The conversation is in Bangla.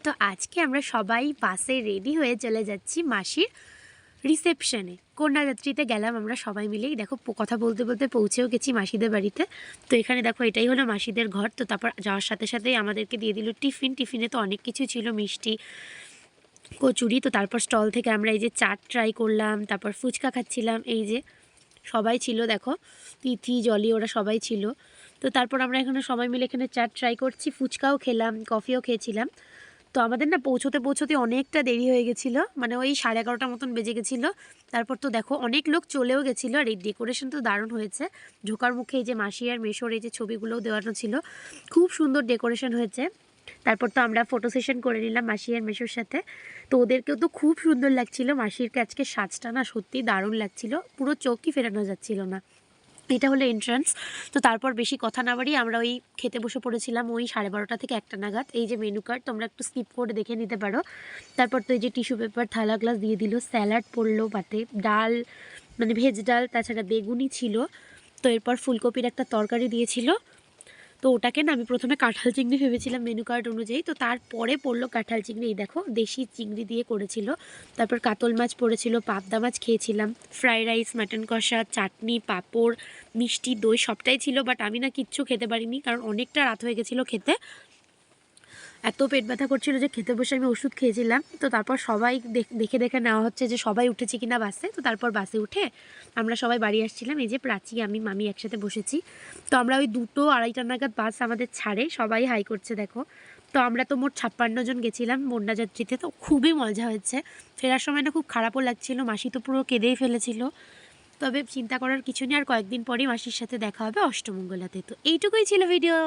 তো আজকে আমরা সবাই বাসে রেডি হয়ে চলে যাচ্ছি মাসির রিসেপশনে। কন্যাযাত্রীতে গেলাম আমরা সবাই মিলেই। দেখো কথা বলতে বলতে পৌঁছেও গেছি মাসিদের বাড়িতে। তো এখানে দেখো এটাই হলো মাসিদের ঘর। তো তারপর যাওয়ার সাথে সাথেই আমাদেরকে দিয়ে দিল টিফিন। টিফিনে তো অনেক কিছু ছিল, মিষ্টি, কচুরি। তো তারপর স্টল থেকে আমরা এই যে চাট ট্রাই করলাম, তারপর ফুচকা খাচ্ছিলাম। এই যে সবাই ছিল, দেখো তিথি, জলি, ওরা সবাই ছিল। তো তারপর আমরা এখানে সবাই মিলে এখানে চাট ট্রাই করছি, ফুচকাও খেলাম, কফিও খেয়েছিলাম। তো আমাদের না পৌঁছতে পৌঁছতে অনেকটা দেরি হয়ে গেছিলো, মানে ওই 11:30 মতন বেজে গেছিলো। তারপর তো দেখো অনেক লোক চলেও গেছিলো। আর এই ডেকোরেশন তো দারুণ হয়েছে। ঢোকার মুখে এই যে মাসি আর মেশোর এই যে ছবিগুলোও দেওয়ানো ছিল, খুব সুন্দর ডেকোরেশন হয়েছে। তারপর তো আমরা ফটো সেশন করে নিলাম মাসি আর মেশোর সাথে। তো ওদেরকেও তো খুব সুন্দর লাগছিল। মাসির আজকে সাজটা না সত্যি দারুণ লাগছিল, পুরো চোখই ফেরানো যাচ্ছিল না। এটা হলো এন্ট্রান্স। তো তারপর বেশি কথা না বাড়িয়ে আমরা ওই খেতে বসে পড়েছিলাম ওই 12:30 থেকে 1টা নাগাদ। এই যে মেনু কার্ড তোমরা একটু স্কিপ করে দেখে নিতে পারো। তারপর তো এই যে টিস্যু পেপার, থালা গ্লাস দিয়ে দিল, স্যালাড পড়লো পাতে, ডাল মানে ভেজ ডাল, তাছাড়া বেগুনি ছিল। তো এরপর ফুলকপির একটা তরকারি দিয়েছিল। তো ওটাকে না আমি প্রথমে কাঁঠাল চিংড়ি ভেবেছিলাম মেনু কার্ড অনুযায়ী। তো তারপরে পড়লো কাঁঠাল চিংড়ি। এই দেখো দেশি চিংড়ি দিয়ে করেছিল। তারপর কাতল মাছ পড়েছিল, পাবদা মাছ খেয়েছিলাম, ফ্রাইড রাইস, মাটন কষা, চাটনি, পাঁপড়, মিষ্টি, দই সবটাই ছিল। বাট আমি না কিচ্ছু খেতে পারিনি, কারণ অনেকটা রাত হয়ে গেছিলো খেতে। এত পেট ব্যথা করছিল যে খেতে বসে আমি ওষুধ খেয়েছিলাম। তো তারপর সবাই দেখে দেখে নেওয়া হচ্ছে যে সবাই উঠেছে কিনা বাসে। তো তারপর বাসে উঠে আমরা সবাই বাড়ি আসছিলাম। এই যে প্রাচী, আমি, মামি একসাথে বসেছি। তো আমরা ওই 2টো 2:30 নাগাদ বাস আমাদের ছাড়ে, সবাই হাই করছে দেখো। তো আমরা তো মোট 56 জন গেছিলাম বন্যাযাত্রীতে। তো খুবই মজা হয়েছে। ফেরার সময় না খুব খারাপও লাগছিল, মাসি তো পুরো কেঁদেই ফেলেছিল। তবে চিন্তা করার কিছু নেই, আর কয়েকদিন পরেই মাসির সাথে দেখা হবে অষ্টমঙ্গলাতে। তো এইটুকুই ছিল ভিডিও।